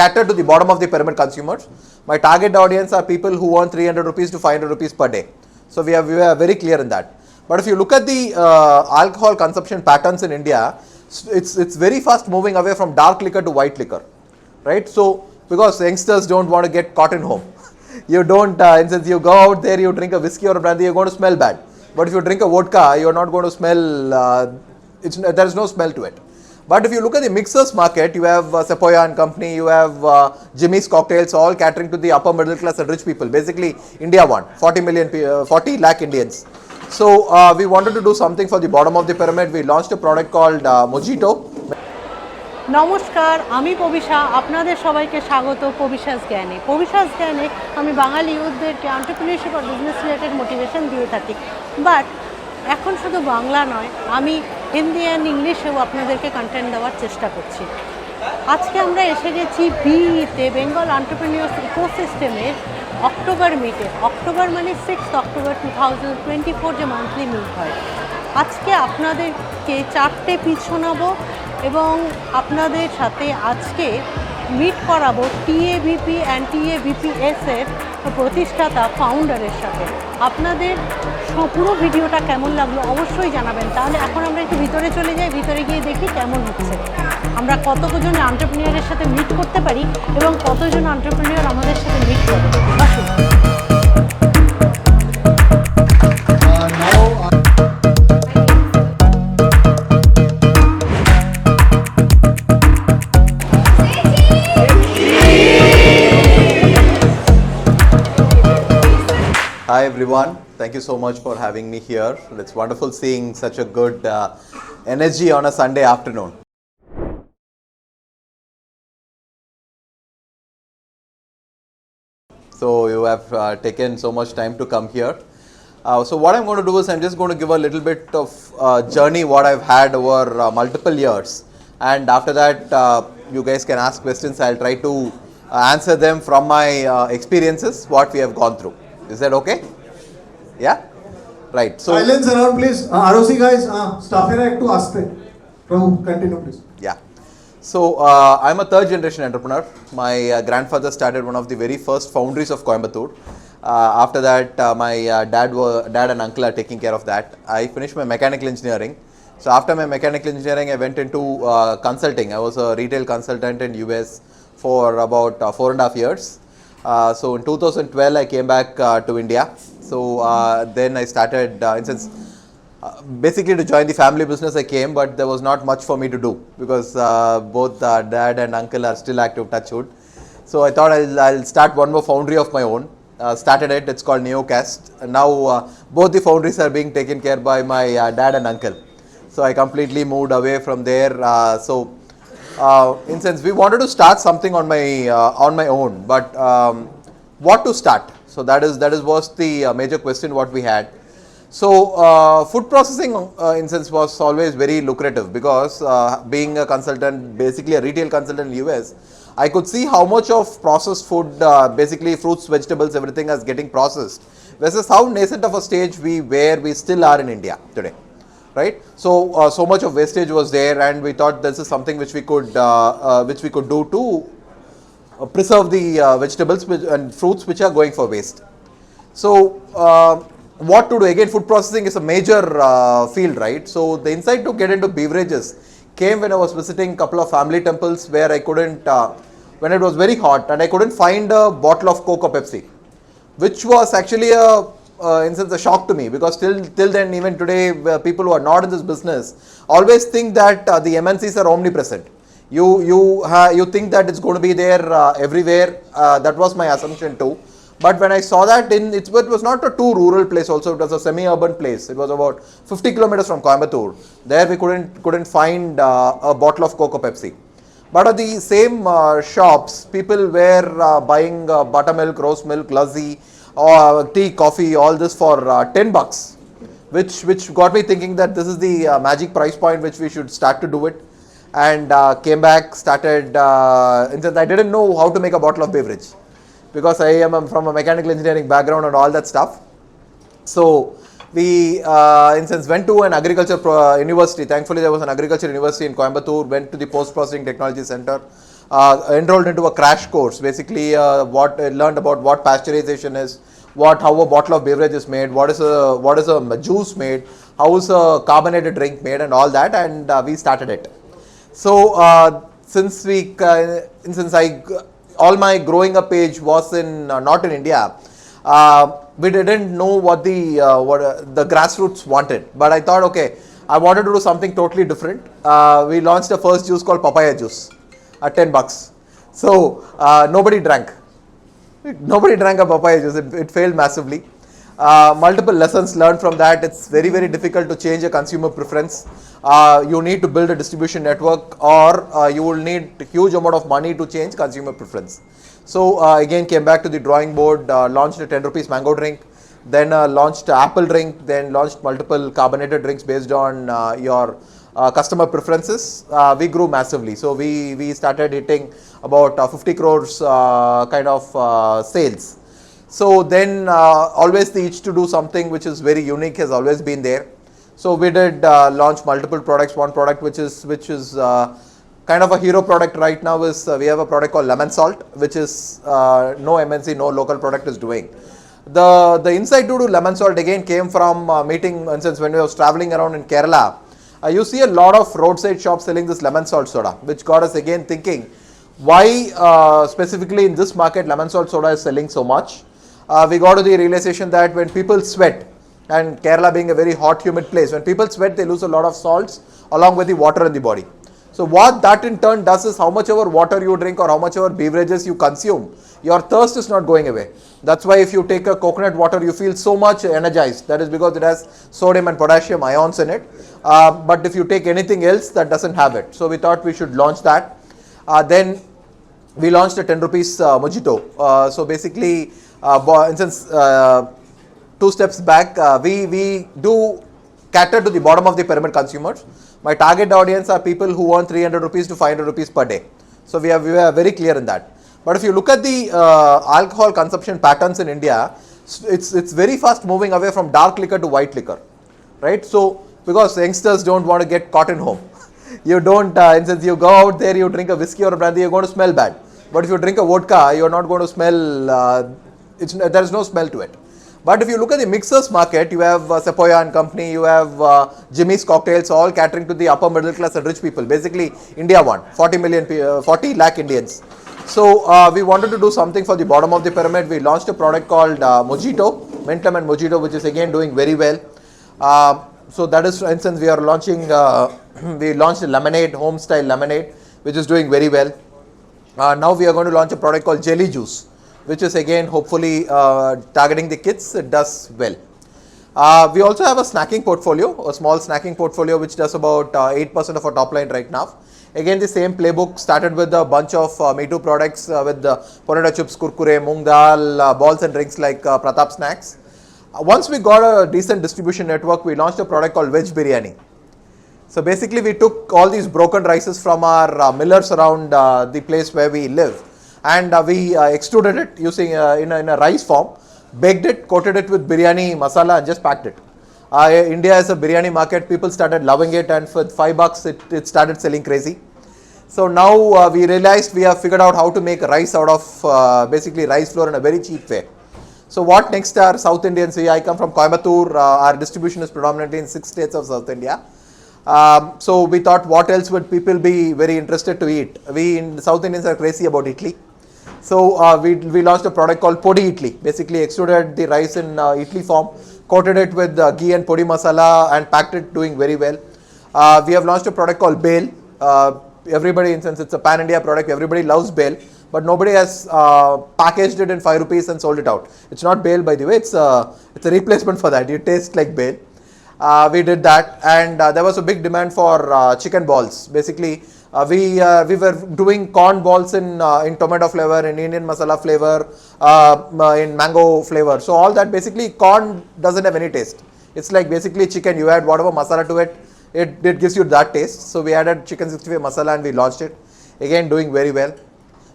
cater to the bottom of the pyramid consumers. My target audience are people who earn 300 rupees to 500 rupees per day. So we are very clear in that. But if you look at the alcohol consumption patterns in India, it's very fast moving away from dark liquor to white liquor, right? So because youngsters don't want to get caught in home. You don't, since you go out there, you drink a whiskey or a brandy, you're going to smell bad. But if you drink a vodka, you're not going to smell, there is no smell to it. But if you look at the mixers market, you have Sequoia and company, you have Jimmy's cocktails, all catering to the upper middle class and rich people. Basically, India won 40 lakh Indians. So we wanted to do something for the bottom of the pyramid. We launched a product called Mojito. নমস্কার, আমি পবিশা, আপনাদের সবাইকে স্বাগত পবিশাস জ্ঞানে। পবিশাস জ্ঞানে আমি বাঙালি ইউথদেরকে entrepreneurship আর business related motivation দিয়ে থাকি। বাট এখন শুধু বাংলা নয়, আমি হিন্দি অ্যান্ড ইংলিশেও আপনাদেরকে কন্টেন্ট দেওয়ার চেষ্টা করছি। আজকে আমরা এসে গেছি বিইতে, বেঙ্গল এন্টারপ্রেনিউরস ইকোসিস্টেমের অক্টোবর মিটে। অক্টোবর মানে 6 অক্টোবর 2024 যে মান্থলি মিট হয়। আজকে আপনাদেরকে 4টে পিচ শোনাবো এবং আপনাদের সাথে আজকে মিট করাবো টিএবিপি অ্যান্ড টিএবিপিএস এর প্রতিষ্ঠাতা ফাউন্ডারের সাথে। আপনাদের পুরো ভিডিওটা কেমন লাগলো অবশ্যই জানাবেন। তাহলে এখন আমরা একটু ভিতরে চলে যাই, ভিতরে গিয়ে দেখি কেমন হচ্ছে, আমরা কতজন এন্টারপ্রেনিউরের সাথে মিট করতে পারি এবং কতজন এন্টারপ্রেনিউর আমাদের সাথে মিট করবে। আসুন। Hi everyone, thank you so much for having me here. It's wonderful seeing such a good energy on a Sunday afternoon. So you have taken so much time to come here. So what I'm going to do is I'm just going to give a little bit of journey what I've had over multiple years, and after that you guys can ask questions. I'll try to answer them from my experiences, what we have gone through. Is that okay? Yeah? Right. So silence around please. ROC guys, staff here to ask. Prabhu, continue please. Yeah. So I'm a third generation entrepreneur. My grandfather started one of the very first foundries of Coimbatore. After that my dad and uncle are taking care of that. I finished my mechanical engineering. So after my mechanical engineering I went into consulting. I was a retail consultant in US for about 4.5 years. So in 2012 I came back to India. So then I started, basically to join the family business I came, but there was not much for me to do because both dad and uncle are still active, touch wood. So I thought I'll start one more foundry of my own. Started it, it's called Neocast. And now both the foundries are being taken care by my dad and uncle. So I completely moved away from there. In sense, we wanted to start something on my own, but what to start? So that was the major question what we had. So food processing in sense was always very lucrative because being a consultant, basically a retail consultant in US, I could see how much of processed food, basically fruits, vegetables, everything is getting processed, versus how nascent of a stage we still are in India today. Right, so much of wastage was there, and we thought this is something which we could do to preserve the vegetables and fruits which are going for waste. So what to do? Again, food processing is a major field, right? So the insight to get into beverages came when I was visiting a couple of family temples where I couldn't, when it was very hot and I couldn't find a bottle of Coke or Pepsi, which was actually a shock to me, because till then, even today, people who are not in this business always think that the MNCs are omnipresent. You think that it's going to be there everywhere. That was my assumption too. But when I saw that it was not a too rural place also, it was a semi-urban place. It was about 50 kilometers from Coimbatore. There we couldn't find a bottle of Coke or Pepsi. But at the same shops, people were buying buttermilk, rose milk, lassi, tea, coffee, all this for $10, which got me thinking that this is the magic price point which we should start to do it. And came back, started, I didn't know how to make a bottle of beverage because I am from a mechanical engineering background and all that stuff. So we went to an agriculture university. Thankfully there was an agriculture university in Coimbatore, went to the post processing technology center, enrolled into a crash course. Basically, learned about what pasteurization is, how a bottle of beverage is made, what is a juice made, how is a carbonated drink made, and all that. And we started it. So since all my growing up age was in not in India, we didn't know what the grassroots wanted. But I thought, okay, I wanted to do something totally different. We launched the first juice called papaya juice at $10. So nobody drank. Nobody drank a papaya juice. It failed massively. Multiple lessons learned from that. It's very, very difficult to change a consumer preference. You need to build a distribution network, or you will need a huge amount of money to change consumer preference. So again, came back to the drawing board, launched a 10 rupees mango drink, then launched apple drink, then launched multiple carbonated drinks based on your customer preferences. We grew massively. So we started hitting about 50 crores kind of sales. So then always the itch to do something which is very unique has always been there. So we did launch multiple products. One product which is kind of a hero product right now is we have a product called lemon salt, which is no MNC, no local product is doing. The insight to do lemon salt again came from meeting, for instance, when we was traveling around in Kerala. You see a lot of roadside shops selling this lemon salt soda, which got us again thinking, why specifically in this market lemon salt soda is selling so much. We got to the realization that when people sweat, and Kerala being a very hot, humid place, when people sweat, they lose a lot of salts along with the water in the body. So what that in turn does is, how much ever water you drink or how much ever beverages you consume, your thirst is not going away. That's why if you take a coconut water, you feel so much energized. That is because it has sodium and potassium ions in it. But if you take anything else, that doesn't have it. So we thought we should launch that. Then we launched a 10 rupees mojito. So basically, since 2 steps back, we do cater to the bottom of the pyramid consumers. My target audience are people who earn 300 rupees to 500 rupees per day. So we are very clear in that. But if you look at the alcohol consumption patterns in India, it's very fast moving away from dark liquor to white liquor, right? So because youngsters don't want to get caught in home. You don't, since you go out there, you drink a whiskey or a brandy, you're going to smell bad. But if you drink a vodka, you're not going to smell, there is no smell to it. But if you look at the mixers market, you have Sequoia and company, you have Jimmy's Cocktails, all catering to the upper middle class and rich people. Basically, India won, 40 lakh Indians. So we wanted to do something for the bottom of the pyramid. We launched a product called Mojito, Mint Lemon Mojito, which is again doing very well. So that is, for instance, we are launching, we launched a lemonade, home style lemonade, which is doing very well. Now we are going to launch a product called Jelly Juice, which is again hopefully targeting the kids. It does well. We also have a snacking portfolio, a small snacking portfolio, which does about 8% of our top line right now. Again, the same playbook, started with a bunch of Me Too products with the potato chips, kurkure, moong dal, balls and drinks like Pratap Snacks. Once we got a decent distribution network, we launched a product called Veg Biryani. So basically, we took all these broken rices from our millers around the place where we live, and we extruded it using in a rice form, baked it, coated it with biryani masala, and just packed it. India is a biryani market. People started loving it, and for $5 it started selling crazy. So now we realized we have figured out how to make rice out of basically rice flour in a very cheap way. So what next are South Indians? I come from Coimbatore. Our distribution is predominantly in 6 states of South India. So we thought, what else would people be very interested to eat? We in South Indians are crazy about idli. So we launched a product called Podi Idli. Basically extruded the rice in idli form, coated it with ghee and podi masala, and packed it, doing very well. We have launched a product called Bale. Everybody, since it's a pan-India product, everybody loves Bale, but nobody has packaged it in 5 rupees and sold it out. It's not Bale, by the way. It's a replacement for that. It tastes like Bale. We did that, and there was a big demand for chicken balls. Basically, we were doing corn balls in tomato flavor, in Indian masala flavor, in mango flavor. So all that, basically corn doesn't have any taste. It's like basically chicken. You add whatever masala to it, it gives you that taste. So we added chicken 65 masala and we launched it. Again, doing very well.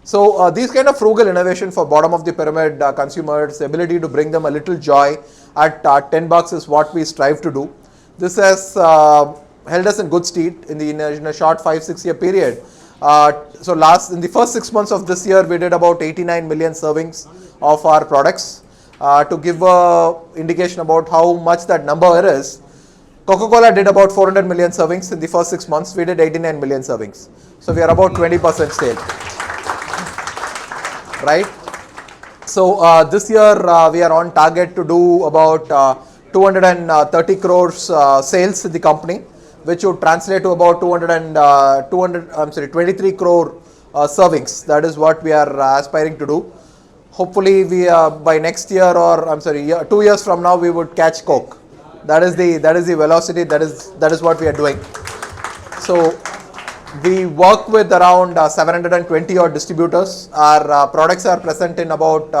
So these kind of frugal innovation for bottom of the pyramid consumers, ability to bring them a little joy at $10 is what we strive to do. This has held us in good stead in a short 5-6 year period. So in the first 6 months of this year, we did about 89 million servings of our products. To give a indication about how much that number is, Coca-Cola did about 400 million servings in the first 6 months. We did 89 million servings. So we are about 20% sale. Right? So this year we are on target to do about 230 crores sales in the company, which would translate to about 23 crore servings. That is what we are aspiring to do. Hopefully we by next year, or 2 years from now, we would catch Coke. That is the velocity. That is what we are doing. So we work with around 720 odd distributors. Our products are present in about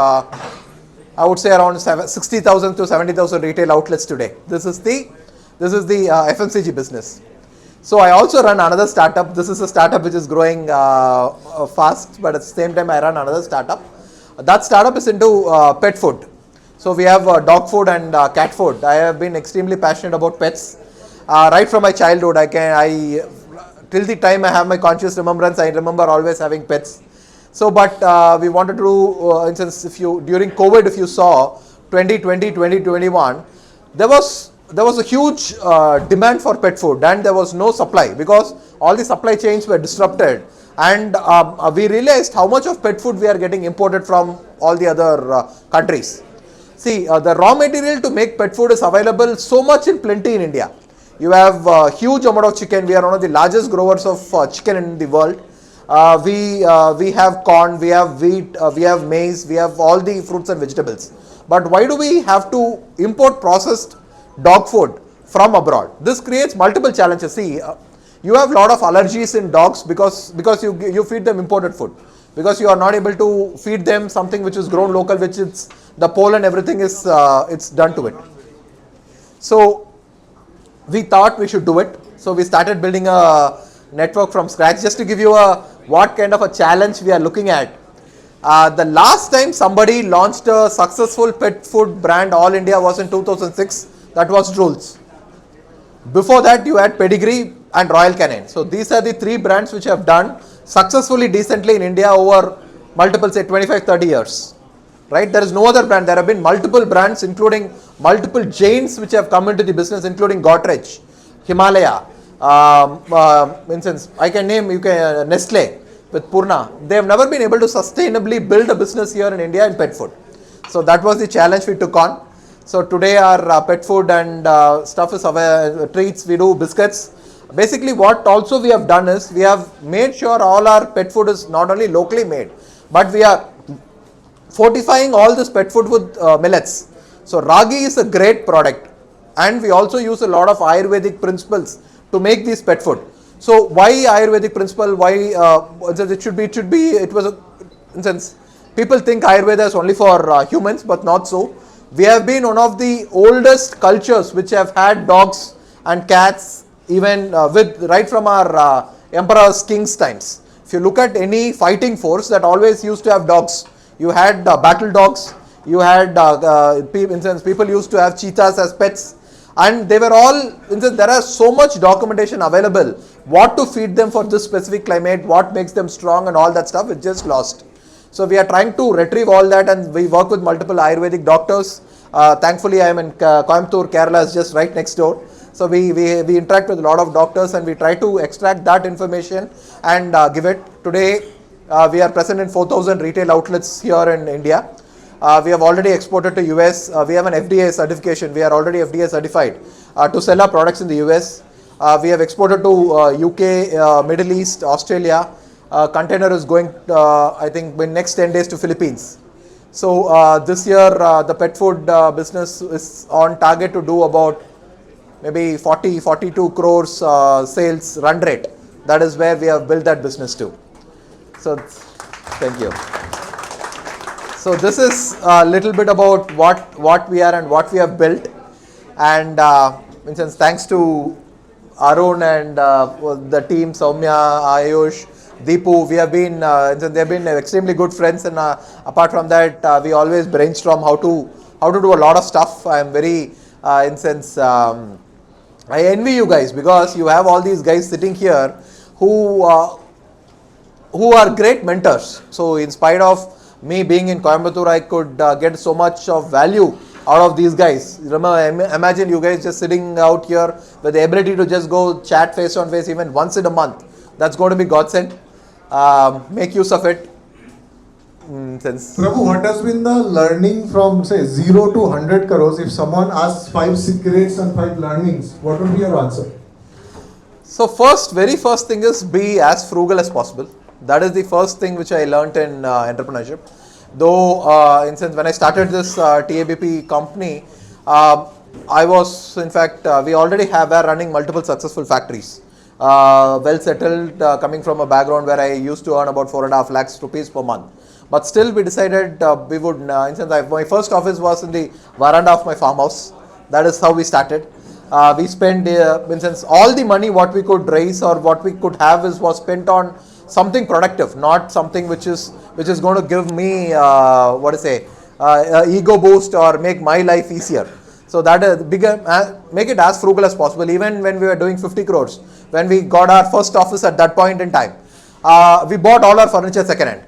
I would say around 60,000 to 70,000 retail outlets today. This is the FMCG business. So I also run another startup. This is a startup which is growing fast, but at the same time I run another startup. That startup is into pet food. So we have dog food and cat food. I have been extremely passionate about pets right from my childhood. Till the time I have my conscious remembrance, I remember always having pets. So, but we wanted to do, instance, during COVID, if you saw 2020, 2021, there was a huge demand for pet food, and there was no supply because all the supply chains were disrupted, and we realized how much of pet food we are getting imported from all the other countries. See, the raw material to make pet food is available so much in plenty in India. You have a huge amount of chicken. We are one of the largest growers of chicken in the world. We have corn, we have wheat, we have maize, we have all the fruits and vegetables. But why do we have to import processed dog food from abroad? This creates multiple challenges. See, you have a lot of allergies in dogs because you feed them imported food, because you are not able to feed them something which is grown local, which is the pollen, everything is it's done to it. So we thought we should do it. So we started building a network from scratch. Just to give you what kind of a challenge we are looking at. The last time somebody launched a successful pet food brand all India was in 2006. That was Drools. Before that you had Pedigree and Royal Canin. So these are the three brands which have done successfully decently in India over multiple, say 25-30 years. Right? There is no other brand. There have been multiple brands, including multiple chains which have come into the business, including Godrej, Himalaya. Instance, I can name Nestle with Purna. They have never been able to sustainably build a business here in India in pet food. So that was the challenge we took on. So today our pet food and stuff is treats. We do biscuits. Basically, what also we have done is we have made sure all our pet food is not only locally made, but we are fortifying all this pet food with millets. So ragi is a great product, and we also use a lot of Ayurvedic principles to make these pet food. So why Ayurvedic principle? Why it was in sense, people think Ayurveda is only for humans, but not so. We have been one of the oldest cultures which have had dogs and cats, even right from our emperors, kings times. If you look at any fighting force, that always used to have dogs. You had battle dogs. You had people used to have cheetahs as pets. And they were all, there is so much documentation available, what to feed them for this specific climate, what makes them strong and all that stuff is just lost. So we are trying to retrieve all that, and we work with multiple Ayurvedic doctors. Thankfully I am in Coimbatore, Kerala is just right next door. So we interact with a lot of doctors, and we try to extract that information and give it. Today we are present in 4,000 retail outlets here in India. We have already exported to US. We have an FDA certification. We are already FDA certified to sell our products in the US. We have exported to UK, Middle East, Australia. Container is going, I think, in next 10 days to Philippines. So this year the pet food business is on target to do about maybe 42 crores sales run rate. That is where we have built that business to. So thank you. So this is a little bit about what we are and what we have built. And instance, thanks to Arun and the team, Soumya, Ayush, Deepu, we have been they have been extremely good friends, and apart from that we always brainstorm how to do a lot of stuff. I am very I envy you guys, because you have all these guys sitting here who who are great mentors. So in spite of me being in Coimbatore, I could get so much of value out of these guys. Remember, imagine you guys just sitting out here with the ability to just go chat face on face even once in a month. That's going to be godsend. Make use of it. Since Prabhu, what has been the learning from say 0 to 100 crores? If someone asks 5 secrets and 5 learnings, what would be your answer? So very first thing is be as frugal as possible. That is the first thing which I learnt in entrepreneurship. Though, in sense, when I started this TABP company, I was, in fact, we already were running multiple successful factories. Well settled, coming from a background where I used to earn about 4.5 lakhs rupees per month. But still we decided we would, in sense, my first office was in the veranda of my farmhouse. That is how we started. We spent, in sense, all the money what we could raise or what we could have was spent on something productive, not something which is going to give me ego boost or make my life easier. So that make it as frugal as possible. Even when we were doing 50 crores, when we got our first office at that point in time, we bought all our furniture second hand.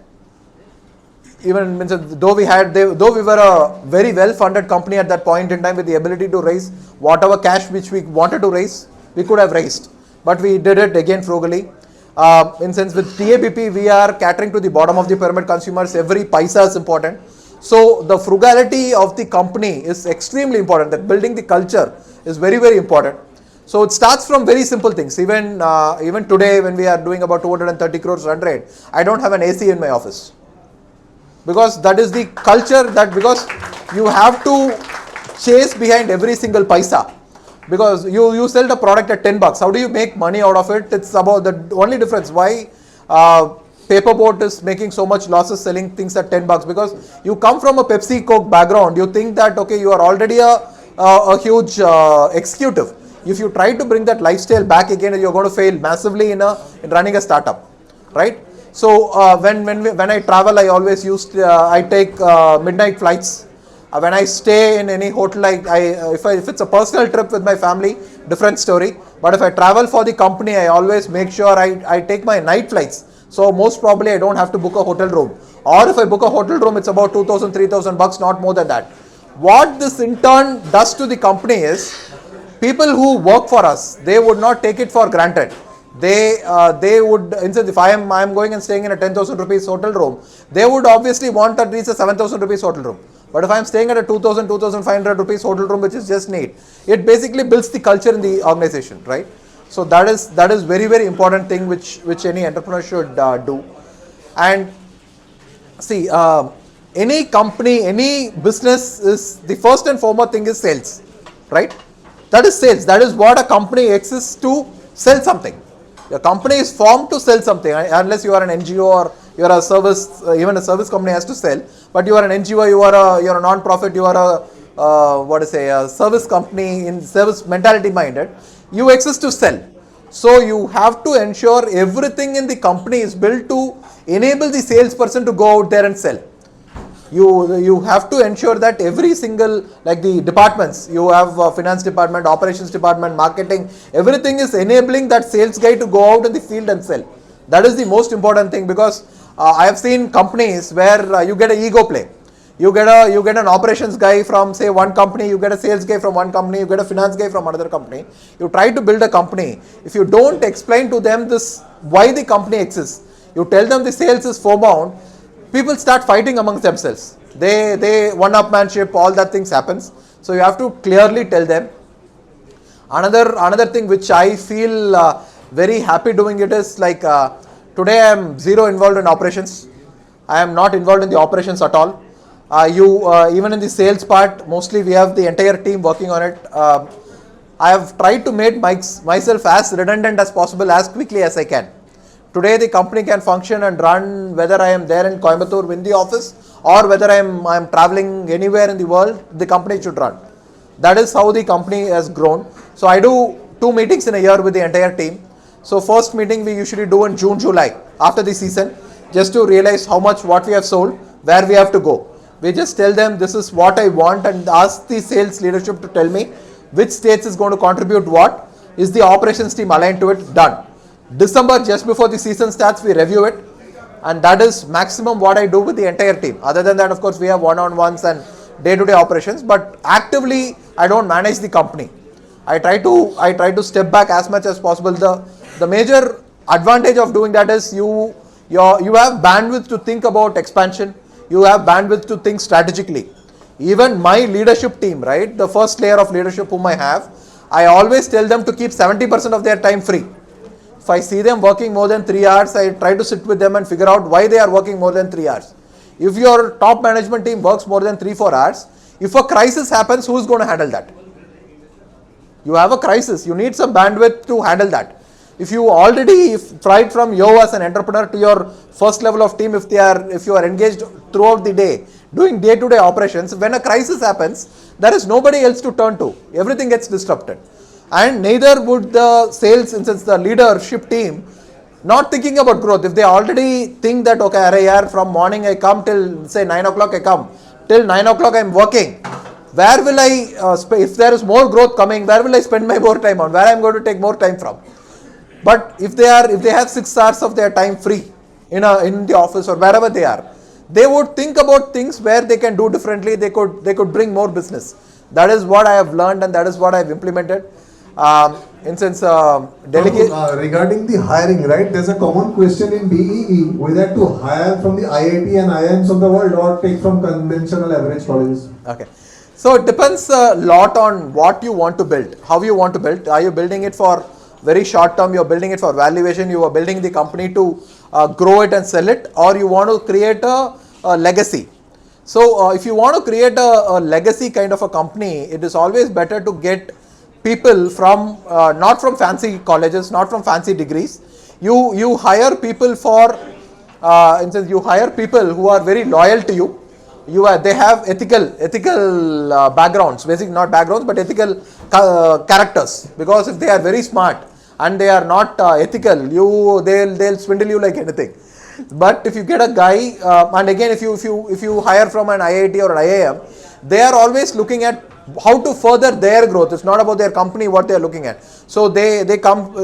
Even though we were a very well funded company at that point in time with the ability to raise whatever cash which we wanted to raise, we could have raised, but we did it again frugally. In sense, with TABP we are catering to the bottom of the pyramid consumers. Every paisa is important. So the frugality of the company is extremely important. That building the culture is very, very important. So it starts from very simple things. Even today when we are doing about 230 crores run rate, I don't have an AC in my office. Because that is the culture, that because you have to chase behind every single paisa. Because you sell the product at 10 bucks. How do you make money out of it? It's about the only difference. Why Paperboat is making so much losses selling things at 10 bucks? Because you come from a Pepsi Coke background. You think that, okay, you are already a huge executive. If you try to bring that lifestyle back again, you're going to fail massively in running a startup, right? So when I travel, I always I take midnight flights. When I stay in any hotel, if it's a personal trip with my family, different story. But if I travel for the company, I always make sure I take my night flights. So most probably I don't have to book a hotel room. Or if I book a hotel room, it's about 2,000, 3,000 bucks, not more than that. What this in turn does to the company is, people who work for us, they would not take it for granted. They would, instead, if I am going and staying in a 10,000 rupees hotel room, they would obviously want at least a 7,000 rupees hotel room. But if I am staying at a 2,000, 2,500 rupees hotel room, which is just neat, it basically builds the culture in the organization, right? So that is very, very important thing which any entrepreneur should do. And see, any company, any business, is the first and foremost thing is sales, right? That is sales. That is what a company exists to sell something. Your company is formed to sell something, unless you are an NGO or you are a service, even a service company has to sell. But you are an NGO, you are a non-profit, you are a service company in service mentality minded. You exist to sell. So you have to ensure everything in the company is built to enable the salesperson to go out there and sell. You have to ensure that every single, like the departments, you have finance department, operations department, marketing, everything is enabling that sales guy to go out in the field and sell. That is the most important thing, because I have seen companies where you get an ego play. You get an operations guy from say one company, you get a sales guy from one company, you get a finance guy from another company. You try to build a company. If you don't explain to them this, why the company exists, you tell them the sales is foremost, people start fighting amongst themselves. They one-upmanship, all that things happens. So you have to clearly tell them. Another thing which I feel very happy doing it is like today I am zero involved in operations. I am not involved in the operations at all. Even in the sales part, mostly we have the entire team working on it. I have tried to make myself as redundant as possible, as quickly as I can. Today the company can function and run whether I am there in Coimbatore in the office or whether I am traveling anywhere in the world, the company should run. That is how the company has grown. So I do 2 meetings in a year with the entire team. So first meeting we usually do in June, July, after the season, just to realize what we have sold, where we have to go. We just tell them this is what I want and ask the sales leadership to tell me which states is going to contribute what. Is the operations team aligned to it? Done. December, just before the season starts, we review it. and that is maximum what I do with the entire team. Other than that, of course, we have one-on-ones and day-to-day operations, but actively I don't manage the company. I try to step back as much as possible. The major advantage of doing that is you have bandwidth to think about expansion. You have bandwidth to think strategically. Even my leadership team, right, the first layer of leadership whom I have, I always tell them to keep 70% of their time free. If I see them working more than 3 hours, I try to sit with them and figure out why they are working more than 3 hours. If your top management team works more than 3-4 hours, if a crisis happens, who is going to handle that? You have a crisis, you need some bandwidth to handle that. If you already, right from you as an entrepreneur to your first level of team, if you are engaged throughout the day, doing day-to-day operations, when a crisis happens, there is nobody else to turn to. Everything gets disrupted. And neither would the sales, since the leadership team, not thinking about growth. If they already think that, okay, from morning I come till say 9 o'clock I come, till 9 o'clock I am working, where will I, if there is more growth coming, where will I spend my more time on, where I am going to take more time from? But if they have 6 hours of their time free in the office or wherever they are, they would think about things where they can do differently, they could bring more business. That is what I have learned and that is what I have implemented. Regarding the hiring, right, there's a common question in BEE, whether to hire from the IIT and IIMs of the world or take from conventional average colleges. Okay. So it depends a lot on what you want to build, how you want to build. Are you building it for very short term, you're building it for valuation, you are building the company to grow it and sell it, or you want to create a legacy. So if you want to create a legacy kind of a company, it is always better to get people from, not from fancy colleges, not from fancy degrees. You hire people for, instance, you hire people who are very loyal to you. They have ethical backgrounds, basically not backgrounds, but ethical characters. Because if they are very smart and they are not ethical, they'll swindle you like anything. But if you get a guy, and again, if you hire from an IIT or an IIM, they are always looking at how to further their growth. It's not about their company what they are looking at. So they come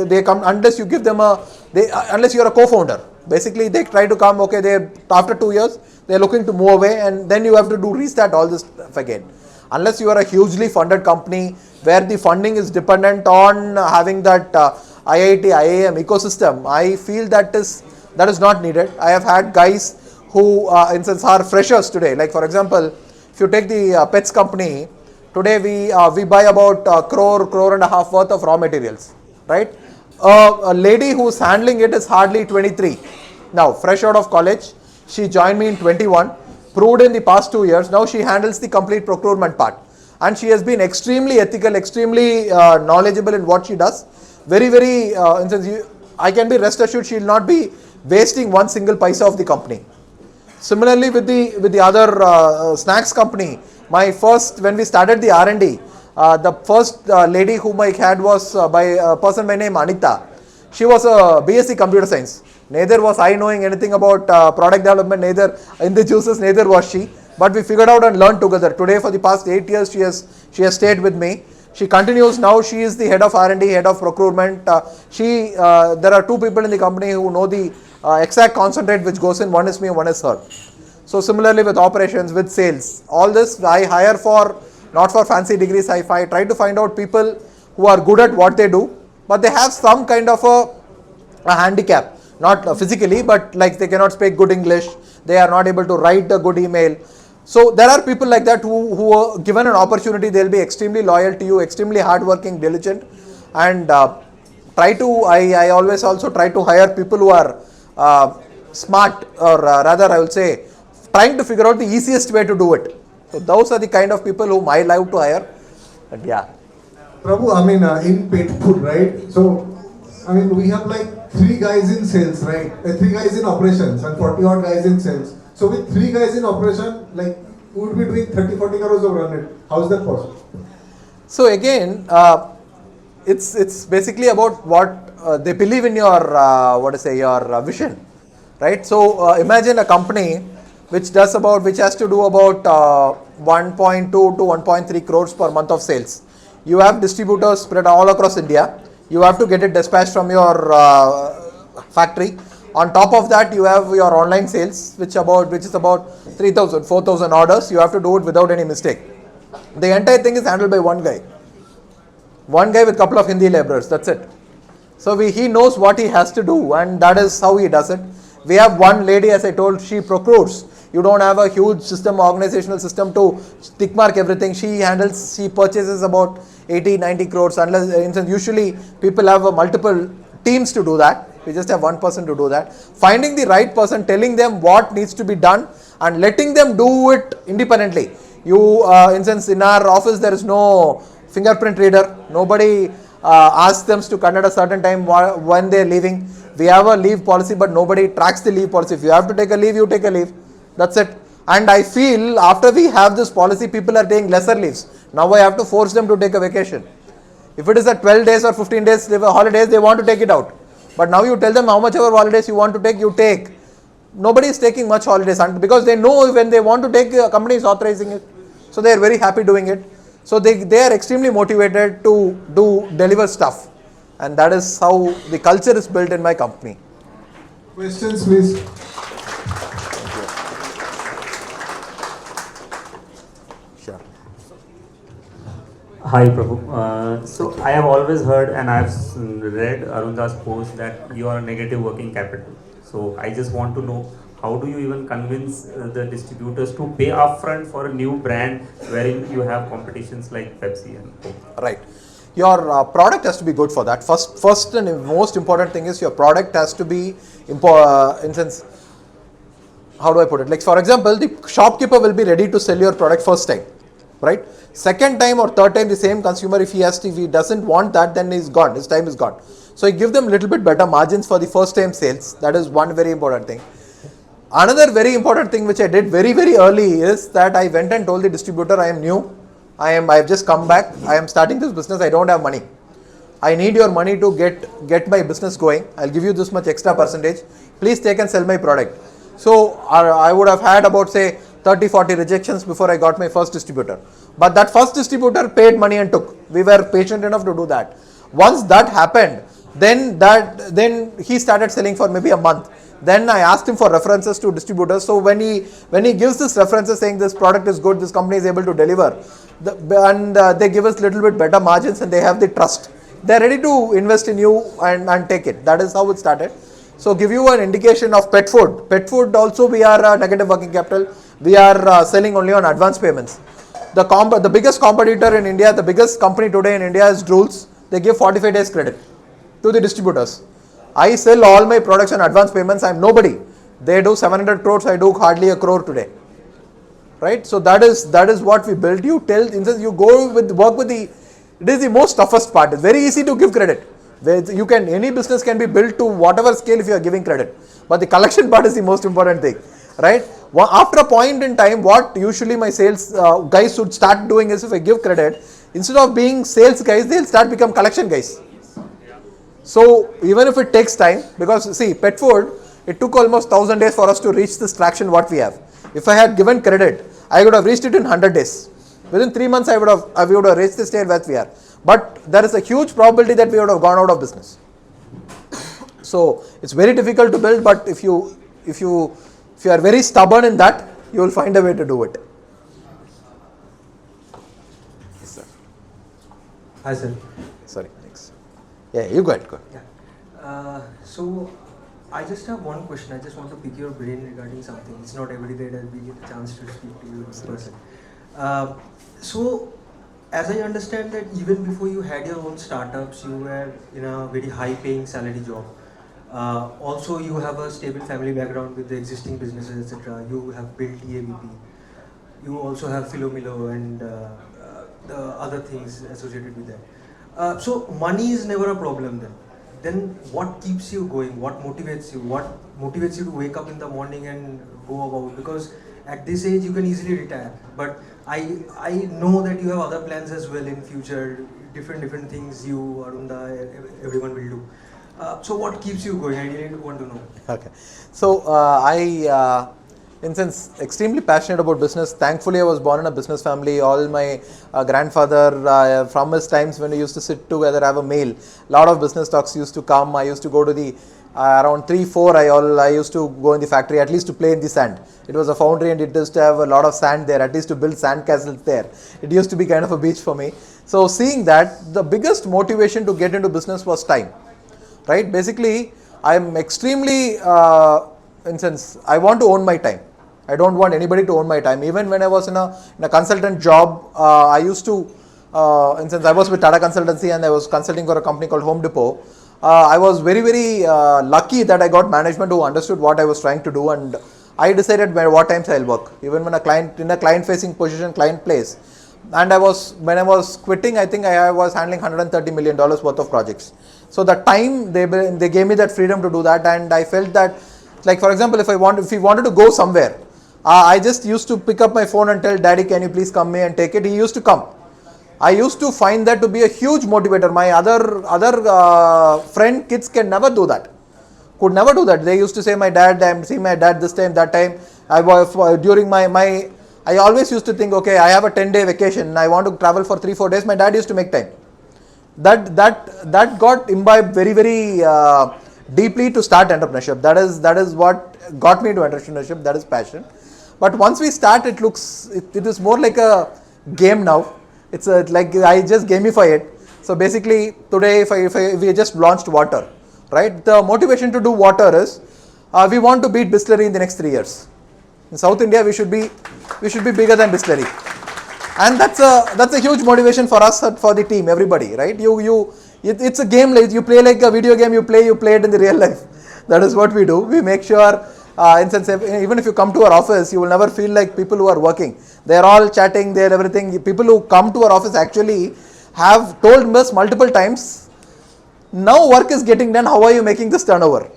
unless you give them unless you are a co-founder. Basically, they try to come. Okay, after 2 years they are looking to move away, and then you have to restart all this stuff again. Unless you are a hugely funded company where the funding is dependent on having that IIT, IIM ecosystem, I feel that is not needed. I have had guys who, instance, are freshers today. Like for example, if you take the pets company, today we buy about crore and a half worth of raw materials, right? A lady who's handling it is hardly 23. Now, fresh out of college, she joined me in 21, proved in the past 2 years. Now she handles the complete procurement part. And she has been extremely ethical, extremely knowledgeable in what she does. Very, very, I can be rest assured she will not be wasting one single paisa of the company. Similarly, with the other snacks company, when we started the R&D, the first lady whom I had was by a person by name Anita. She was a BSc Computer Science. Neither was I knowing anything about product development, neither in the juices, neither was she. But we figured out and learned together. Today, for the past 8 years, she has stayed with me. She continues now. She is the head of R&D, head of procurement. There are 2 people in the company who know the exact concentrate which goes in. One is me, one is her. So similarly with operations, with sales, all this I hire not for fancy degrees. I try to find out people who are good at what they do, but they have some kind of a handicap, not physically, but like they cannot speak good English, they are not able to write a good email. So there are people like that who are given an opportunity, they'll be extremely loyal to you, extremely hardworking, diligent, and I always also try to hire people who are smart, or rather I will say trying to figure out the easiest way to do it. So those are the kind of people whom I love to hire. And yeah. Prabhu, in pet food, right? So, we have like 3 guys in sales, right? 3 guys in operations and 40 odd guys in sales. So with 3 guys in operation, like, who would be doing 30-40 crores of run rate? How is that possible? So again, it's basically about what they believe in your your vision, right? So imagine a company which has to do about 1.2 to 1.3 crores per month of sales. You have distributors spread all across India. You have to get it dispatched from your factory On top of that, you have your online sales, which is about 3,000, 4,000 orders. You have to do it without any mistake. The entire thing is handled by one guy with couple of Hindi laborers. That's it. So he knows what he has to do, and that is how he does it. We have one lady, as I told, she procures. You don't have a huge system, organizational system to tick mark everything. She purchases about 80, 90 crores. Usually people have multiple teams to do that. We just have one person to do that. Finding the right person, telling them what needs to be done, and letting them do it independently. In our office, there is no fingerprint reader. Nobody asks them to come at a certain time when they are leaving. We have a leave policy, but nobody tracks the leave policy. If you have to take a leave, you take a leave. That's it. And I feel after we have this policy, people are taking lesser leaves. Now I have to force them to take a vacation. If it is a 12 days or 15 days holidays, they want to take it out. But now you tell them how much ever holidays you want to take, you take. Nobody is taking much holidays, and because they know when they want to take, a company is authorizing it. So they are very happy doing it. So they are extremely motivated to deliver stuff. And that is how the culture is built in my company. Questions, please. Sure. Hi Prabhu. So I have always heard and I have read Arunda's post that you are a negative working capital. So I just want to know, how do you even convince the distributors to pay upfront for a new brand wherein you have competitions like Pepsi and Coke? Right. Your product has to be good for that. First and most important thing is your product has to be, how do I put it? Like for example, the shopkeeper will be ready to sell your product first time, right? Second time or third time, the same consumer, if he doesn't want that, then he's gone. His time is gone. So you give them little bit better margins for the first time sales. That is one very important thing. Another very important thing which I did very, very early is that I went and told the distributor, I am new. I have just come back. I am starting this business. I don't have money. I need your money to get my business going. I'll give you this much extra percentage. Please take and sell my product. So I would have had about say 30-40 rejections before I got my first distributor. But that first distributor paid money and took. We were patient enough to do that. Once that happened, then he started selling for maybe a month. Then I asked him for references to distributors. So when he gives this references saying this product is good, this company is able to deliver, they give us little bit better margins and they have the trust. They are ready to invest in you and take it. That is how it started. So give you an indication of pet food. Pet food also we are negative working capital. We are selling only on advance payments. The biggest competitor in India, the biggest company today in India is Drools. They give 45 days credit to the distributors. I sell all my products on advance payments. I am nobody. They do 700 crores. I do hardly a crore today. Right? So that is what we built. You work with it is the most toughest part. It's very easy to give credit. Any business can be built to whatever scale if you are giving credit. But the collection part is the most important thing. Right? After a point in time, what usually my sales guys should start doing is, if I give credit, instead of being sales guys, they'll start become collection guys. So even if it takes time, because see, pet food, it took almost 1000 days for us to reach this traction what we have. If I had given credit, I would have reached it in 100 days. Within 3 months, we would have reached the stage where we are. But there is a huge probability that we would have gone out of business. So it's very difficult to build, but if you are very stubborn in that, you will find a way to do it. Yes, sir. Hi, sir. Sorry, next. Yeah, you go ahead. Yeah. So I just have one question. I just want to pick your brain regarding something. It's not every day that we get a chance to speak to you in person. So as I understand that even before you had your own startups, you were in a very high-paying salary job. Also, you have a stable family background with the existing businesses, etc. You have built TABP. You also have Philomilo and the other things associated with that. So money is never a problem then. Then what keeps you going? What motivates you? What motivates you to wake up in the morning and go about? Because at this age you can easily retire. But I know that you have other plans as well in future. Different things you, Arunda, everyone will do. So what keeps you going? I really want to know. Okay. So in sense, extremely passionate about business. Thankfully, I was born in a business family. All my grandfather, from his times when we used to sit together, have a meal. Lot of business talks used to come. I used to go to the Around 3, 4, I used to go in the factory at least to play in the sand. It was a foundry and it used to have a lot of sand there, at least to build sand castles there. It used to be kind of a beach for me. So seeing that, the biggest motivation to get into business was time, right? Basically, I'm extremely, instance, I want to own my time. I don't want anybody to own my time. Even when I was in a consultant job, I used to, instance, I was with Tata Consultancy and I was consulting for a company called Home Depot. I was very, very lucky that I got management who understood what I was trying to do, and I decided what times I'll work. Even when a client, in a client-facing position, client place. And when I was quitting, I think I was handling $130 million worth of projects. So the time, they gave me that freedom to do that, and I felt that, like for example, if we wanted to go somewhere, I just used to pick up my phone and tell Daddy, can you please come me and take it? He used to come. I used to find that to be a huge motivator. My other friend kids can never do that. Could never do that. They used to say, my dad, I'm seeing my dad this time, that time. I always used to think, okay, I have a 10-day vacation. I want to travel for 3-4 days. My dad used to make time. That got imbibed very, very deeply to start entrepreneurship. That is what got me to entrepreneurship. That is passion. But once we start, it is more like a game now. It's like I just gamify it. So basically, today if we just launched water, right? The motivation to do water is we want to beat Bisleri in the next 3 years. In South India, we should be bigger than Bisleri, and that's a huge motivation for us, for the team, everybody, right? It's a game, like you play like a video game. You play it in the real life. That is what we do. We make sure. Even if you come to our office, you will never feel like people who are working. They are all chatting, they are everything. People who come to our office actually have told us multiple times, now work is getting done, how are you making this turnover?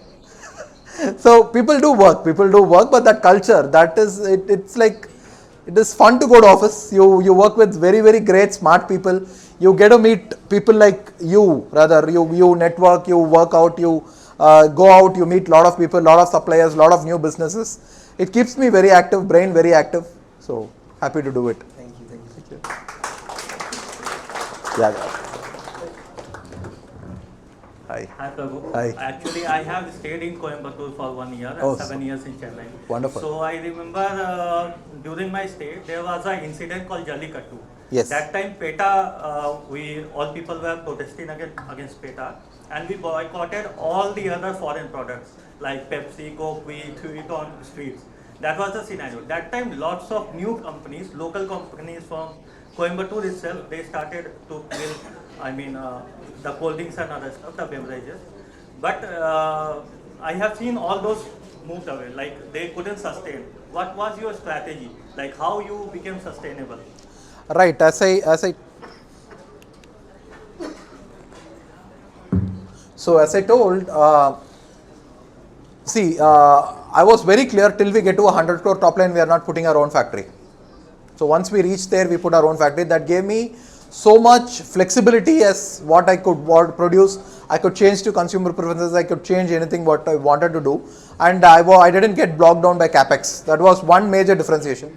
So people do work, but that culture, it's like, it is fun to go to office. You work with very, very great, smart people. You get to meet people like you, rather, you network, you work out, you go out, you meet a lot of people, lot of suppliers, lot of new businesses. It keeps me very active, brain very active. So happy to do it. Thank you. Yeah. Hi. Hi Prabhu. Hi. Actually, I have stayed in Coimbatore for 1 year and Oh, 7 years in Chennai. Wonderful. So I remember during my stay, there was an incident called Jallikattu. Yes. That time PETA, all people were protesting against PETA, and we boycotted all the other foreign products like Pepsi, Coke, we threw it on streets. That was the scenario. That time lots of new companies, local companies from Coimbatore itself, they started to build, the cold drinks and other stuff, the beverages. But I have seen all those moved away, like they couldn't sustain. What was your strategy? Like how you became sustainable? Right, as I told, I was very clear, till we get to 100 crore top line, we are not putting our own factory. So once we reached there, we put our own factory. That gave me so much flexibility as what I could produce. I could change to consumer preferences. I could change anything what I wanted to do, and I didn't get blocked down by capex. That was one major differentiation.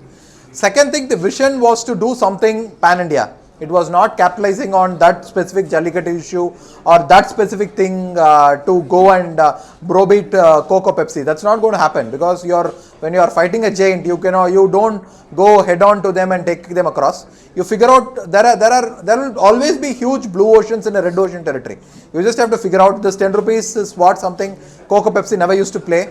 Second thing, the vision was to do something pan-India. It was not capitalizing on that specific Jallikattu issue or that specific thing to go and browbeat Coke or Pepsi. That's not going to happen, because when you are fighting a giant, you don't go head on to them and take them across. You figure out there will always be huge blue oceans in a red ocean territory. You just have to figure out this 10 rupees is what something Coke or Pepsi never used to play.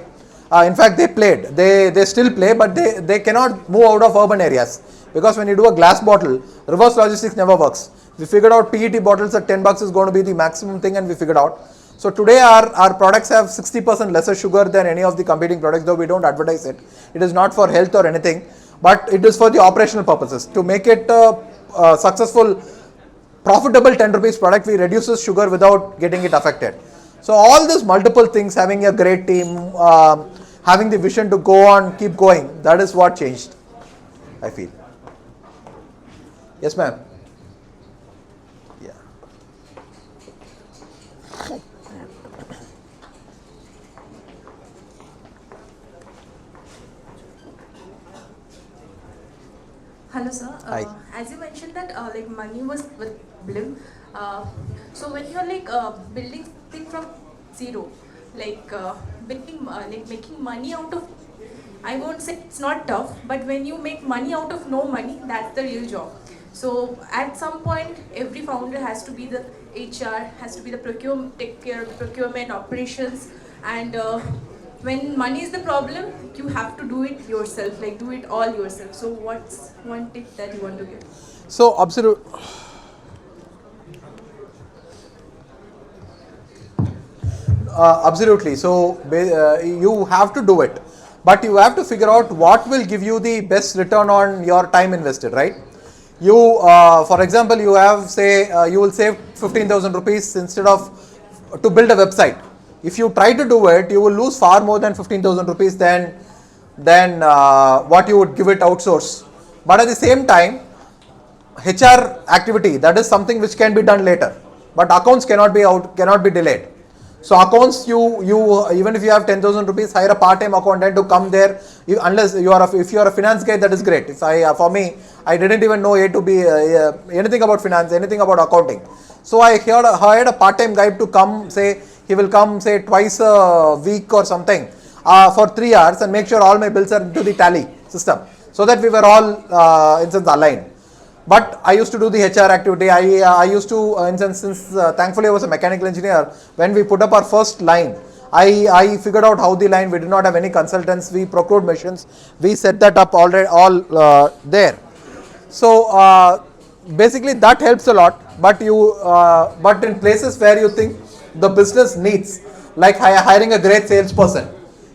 In fact, they played. They still play, but they cannot move out of urban areas, because when you do a glass bottle, reverse logistics never works. We figured out PET bottles at $10 is going to be the maximum thing, and we figured out. So today our products have 60% lesser sugar than any of the competing products, though we don't advertise it. It is not for health or anything, but it is for the operational purposes. To make it a successful, profitable 10 rupees product, we reduces sugar without getting it affected. So all these multiple things, having a great team, having the vision to go on, keep going, that is what changed, I feel. Yes, ma'am. Yeah. Hello, sir. Hi. As you mentioned that like money was with Blim, so when you're like building thing from zero, like making money out of, I won't say it's not tough, but when you make money out of no money, that's the real job. So at some point, every founder has to be the HR, has to be the procurement, take care of the procurement operations, and when money is the problem, you have to do it yourself, like do it all yourself. So what's one tip that you want to give? So absolutely. So you have to do it, but you have to figure out what will give you the best return on your time invested, right? You, for example, you have say you will save 15,000 rupees instead of to build a website. If you try to do it, you will lose far more than 15,000 rupees than what you would give it outsource. But at the same time, HR activity, that is something which can be done later, but accounts cannot be delayed. So accounts, you even if you have 10,000 rupees, hire a part-time accountant to come there. Unless if you are a finance guy, that is great. If for me, I didn't even know A to B anything about finance, anything about accounting. So I hired a part-time guy to come. Say he will come say twice a week or something for 3 hours and make sure all my bills are into the tally system, so that we were all aligned. But I used to do the HR activity. I used to, since thankfully I was a mechanical engineer, when we put up our first line, I figured out how the line, we did not have any consultants, we procured machines, we set that up already, all there. So basically that helps a lot, but in places where you think the business needs, like hiring a great salesperson,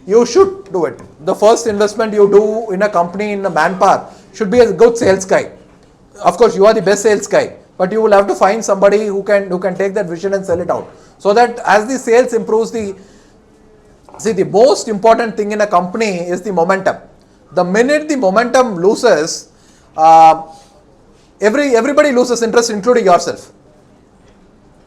you should do it. The first investment you do in a company, in a manpower, should be a good sales guy. Of course, you are the best sales guy, but you will have to find somebody who can take that vision and sell it out. So that as the sales improves, the most important thing in a company is the momentum. The minute the momentum loses, everybody loses interest, including yourself,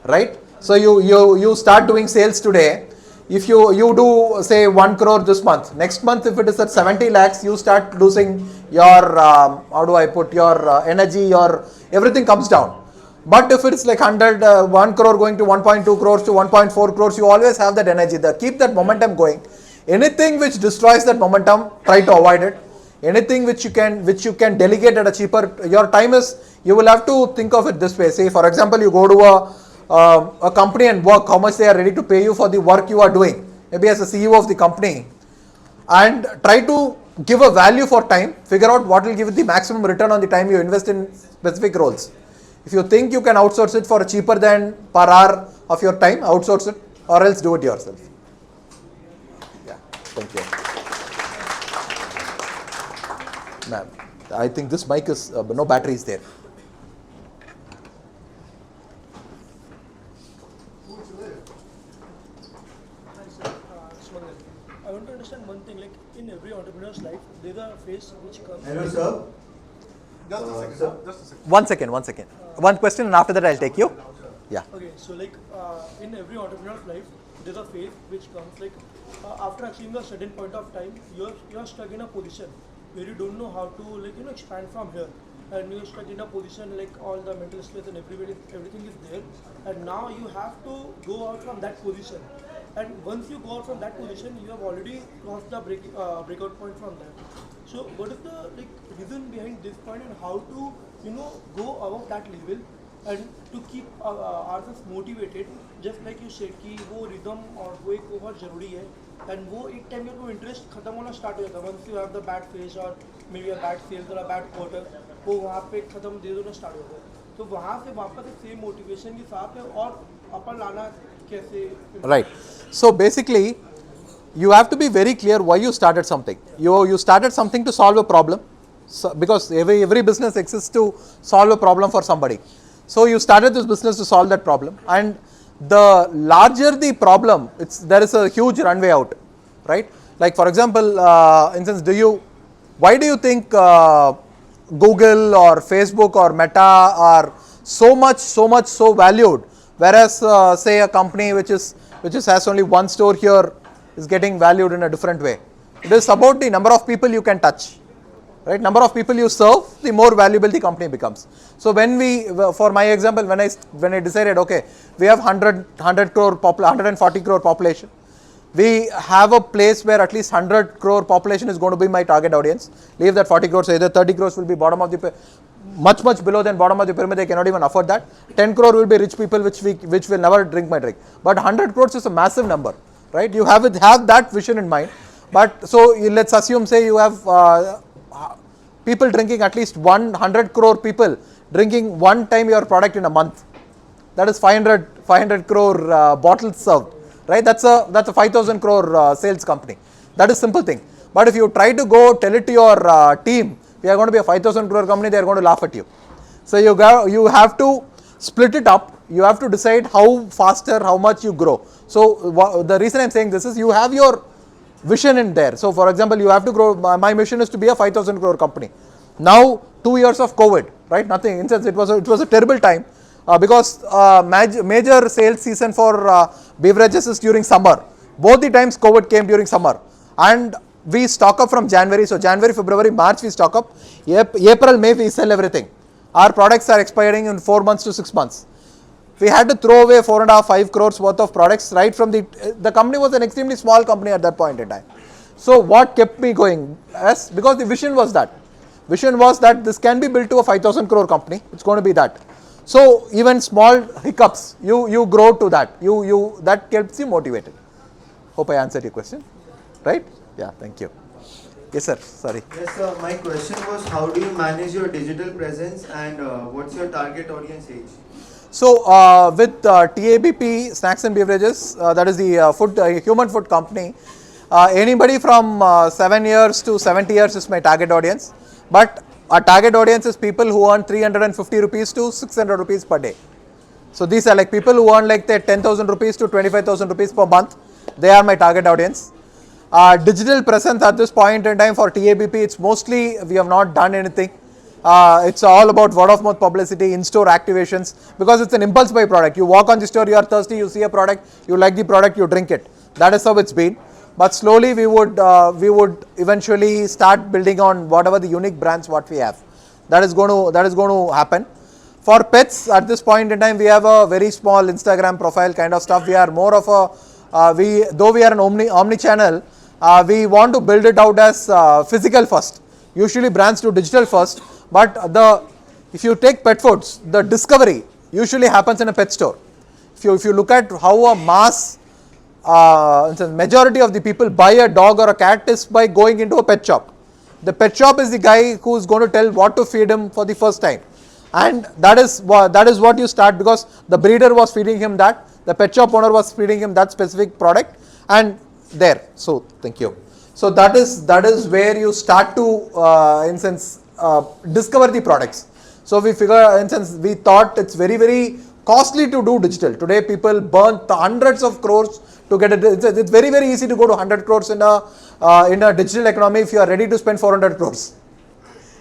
right? So you start doing sales today. If you do say 1 crore this month, next month if it is at 70 lakhs, you start losing your your energy, your everything comes down. But if it's like 1 crore going to 1.2 crores to 1.4 crores, you always have that energy. Keep that momentum going. Anything which destroys that momentum, try to avoid it. Anything which you can delegate at a cheaper, your time is, you will have to think of it this way. Say for example, you go to a company and work, how much they are ready to pay you for the work you are doing, maybe as a CEO of the company, and try to give a value for time, figure out what will give the maximum return on the time you invest in specific roles. If you think you can outsource it for cheaper than per hour of your time, outsource it, or else do it yourself. Yeah, thank you. Ma'am, I think this mic is, no battery is there. I want to understand one thing, like in every entrepreneur's life, there's a phase which comes. Hello, sir. Just a second, sir. Just a second. One second. One question and after that I'll take you. Yeah. Okay, so like in every entrepreneur's life, there's a phase which comes like after achieving a certain point of time, you're stuck in a position where you don't know how to expand from here, and you're stuck in a position like all the mental stress and everything is there, and now you have to go out from that position. And once you go out from that position, you have already crossed the breakout point from that. So what is the reason behind this point, and how to go above that level and to keep ourselves motivated? Just like you said कि वो rhythm और वो एक बहुत ज़रूरी है, and वो एक टाइम में वो interest खत्म होना start हो जाता है. Once you have the bad phase or maybe a bad sales or a bad quarter, वो वहाँ पे खत्म धीरे धीरे start होता है. तो वहाँ से वापस एक same motivation के साथ है और अपन लाना कैसे? Right. So basically, you have to be very clear why you started something. You started something to solve a problem, because every business exists to solve a problem for somebody. So you started this business to solve that problem, and the larger the problem, there is a huge runway out, right? Like for example, instance, why do you think Google or Facebook or Meta are so valued, whereas say a company which has only one store here is getting valued in a different way? It is about the number of people you can touch, right? Number of people you serve, the more valuable the company becomes. So for my example, when I decided, okay, we have 140 crore population, We have a place where at least 100 crore population is going to be my target audience. Leave that 40 crores, either 30 crores will be bottom of the much below than bottom of the pyramid, they cannot even afford that. 10 crore will be rich people which will never drink my drink. But 100 crores is a massive number, right? You have that vision in mind. But so let's assume, say you have people drinking, at least 100 crore people drinking one time your product in a month. That is 500 crore bottles served, right? That's a 5,000 crore sales company. That is simple thing. But if you try to go tell it to your team, we are going to be a 5,000 crore company, they are going to laugh at you. So you have to split it up. You have to decide how faster, how much you grow. So the reason I'm saying this is you have your vision in there. So for example, you have to grow. My mission is to be a 5,000 crore company. Now 2 years of COVID, right? Nothing. In sense, it was a terrible time because major sales season for beverages is during summer. Both the times COVID came during summer, and we stock up from January. So January, February, March we stock up. April, May we sell everything. Our products are expiring in 4 months to 6 months. We had to throw away 4.5-5 crores worth of products right from the company was an extremely small company at that point in time. So what kept me going? Yes, because the vision was that. Vision was that this can be built to a 5,000 crore company. It's going to be that. So even small hiccups, you grow to that. That keeps you motivated. Hope I answered your question, right? Yeah, thank you. Yes, sir. Sorry. Yes, sir. My question was, how do you manage your digital presence and what's your target audience age? So with TABP Snacks and Beverages, that is the human food company, anybody from 7 years to 70 years is my target audience. But our target audience is people who earn 350 rupees to 600 rupees per day. So these are like people who earn like 10,000 rupees to 25,000 rupees per month. They are my target audience. Digital presence at this point in time for TABP, it's mostly we have not done anything. It's all about word of mouth publicity, in-store activations, because it's an impulse buy product. You walk on the store, you are thirsty, you see a product, you like the product, you drink it. That is how it's been. But slowly we would eventually start building on whatever the unique brands what we have. That is going to happen. For pets, at this point in time, we have a very small Instagram profile kind of stuff. We are more of though we are an omni-channel, we want to build it out as physical first. Usually brands do digital first, but if you take pet foods, the discovery usually happens in a pet store. If you look at how a mass majority of the people buy a dog or a cat is by going into a pet shop. The pet shop is the guy who is going to tell what to feed him for the first time, and that is what you start, because the breeder was feeding him that, the pet shop owner was feeding him that specific product, and there. So thank you. So that is where you start to discover the products. So we we thought it's very, very costly to do digital. Today people burn hundreds of crores to get it. It's very, very easy to go to 100 crores in a digital economy if you are ready to spend 400 crores.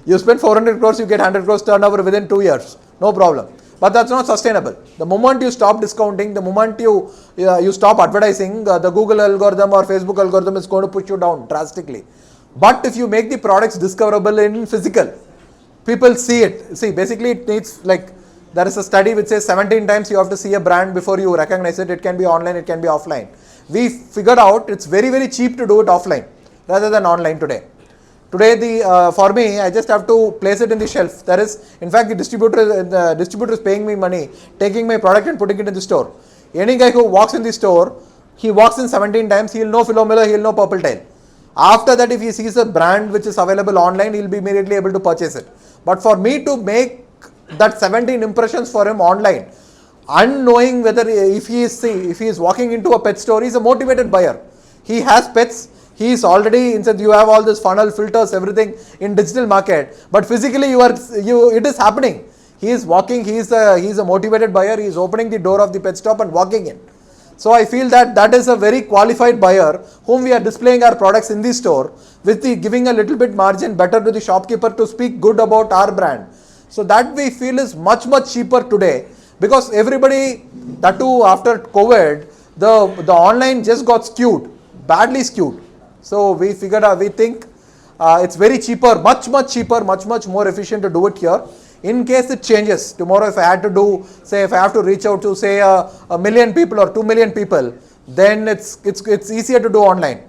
You spend 400 crores, you get 100 crores turnover within 2 years. No problem. But that's not sustainable. The moment you stop discounting, the moment you stop advertising, the Google algorithm or Facebook algorithm is going to push you down drastically. But if you make the products discoverable in physical, people see it. See, basically it needs, like, there is a study which says 17 times you have to see a brand before you recognize it. It can be online, it can be offline. We figured out it's very, very cheap to do it offline rather than online today. Today, for me, I just have to place it in the shelf. There is, in fact, the distributor is paying me money, taking my product and putting it in the store. Any guy who walks in the store, he walks in 17 times, he'll know Philo Miller, he'll know Purple Tail. After that, if he sees a brand which is available online, he'll be immediately able to purchase it. But for me to make that 17 impressions for him online, unknowing whether if he is walking into a pet store, he's a motivated buyer. He has pets. He is already, instead you have all this funnel, filters, everything in digital market, but physically it is happening. He is walking, he is a motivated buyer, he is opening the door of the pet shop and walking in. So I feel that is a very qualified buyer whom we are displaying our products in the store with giving a little bit margin better to the shopkeeper to speak good about our brand. So that we feel is much, much cheaper today, because everybody, that too after COVID, the online just got skewed, badly skewed. So we figured out, we think it's very cheaper, much, much cheaper, much, much more efficient to do it here. In case it changes, tomorrow if I had to do, say if I have to reach out to say a million people or 2 million people, then it's easier to do online.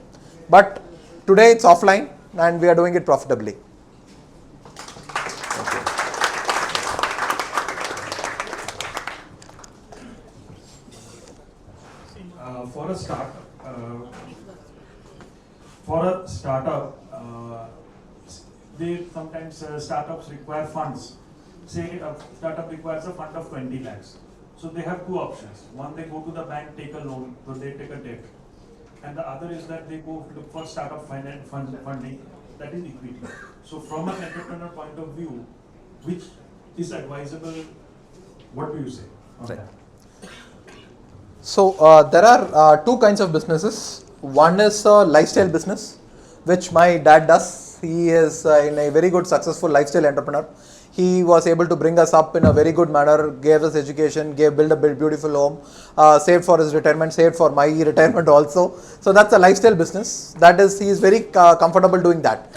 But today it's offline and we are doing it profitably. For a startup, they sometimes startups require funds. Say a startup requires a fund of 20 lakhs. So they have two options. One, they go to the bank, take a loan, so they take a debt. And the other is that they go look for startup funding, that is equity. So from an entrepreneur point of view, which is advisable, what do you say on that? So there are two kinds of businesses. One is a lifestyle business, which my dad does. He is in a very good successful lifestyle entrepreneur. He was able to bring us up in a very good manner, gave us education, built a beautiful home, saved for his retirement, saved for my retirement also. So that's a lifestyle business. That is, he is very comfortable doing that.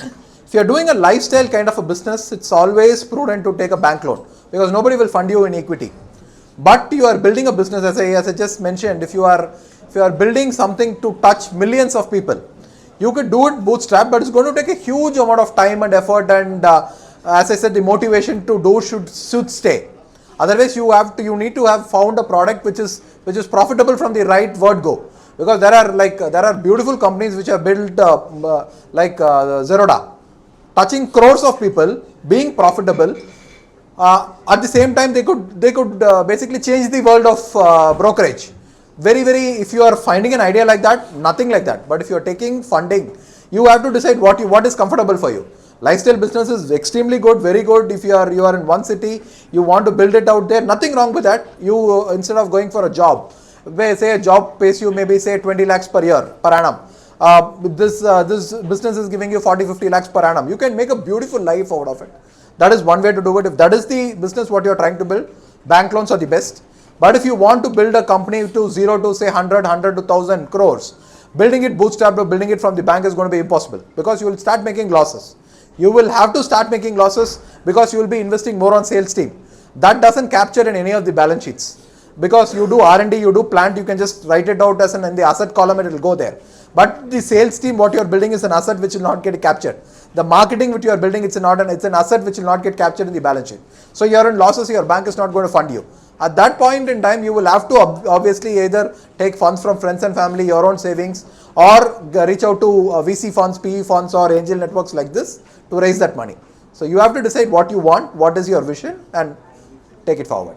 If you are doing a lifestyle kind of a business, it's always prudent to take a bank loan because nobody will fund you in equity. But you are building a business, as I just mentioned, if you are building something to touch millions of people, you could do it bootstrap, but it's going to take a huge amount of time and effort, and as I said, the motivation to do should stay. Otherwise, you need to have found a product which is profitable from the right word go. Because there are beautiful companies which are built like Zerodha, touching crores of people, being profitable. At the same time, they could basically change the world of brokerage. If you are finding an idea like that, nothing like that. But if you are taking funding, you have to decide what is comfortable for you. Lifestyle business is extremely good, very good. If you are in one city, you want to build it out there, nothing wrong with that. You instead of going for a job, say a job pays you maybe say 20 lakhs per year, per annum. This business is giving you 40-50 lakhs per annum. You can make a beautiful life out of it. That is one way to do it. If that is the business what you are trying to build, bank loans are the best. But if you want to build a company to 0 to say 100 to 1000 crores, building it bootstrapped or building it from the bank is going to be impossible because you will start making losses. You will have to start making losses because you will be investing more on sales team. That doesn't capture in any of the balance sheets. Because you do R&D, you do plant, you can just write it out as in the asset column and it will go there. But the sales team, what you are building is an asset which will not get captured. The marketing which you are building, it's an asset which will not get captured in the balance sheet. So you are in losses, your bank is not going to fund you. At that point in time, you will have to obviously either take funds from friends and family, your own savings, or reach out to VC funds, PE funds, or angel networks like this to raise that money. So you have to decide what you want, what is your vision, and take it forward.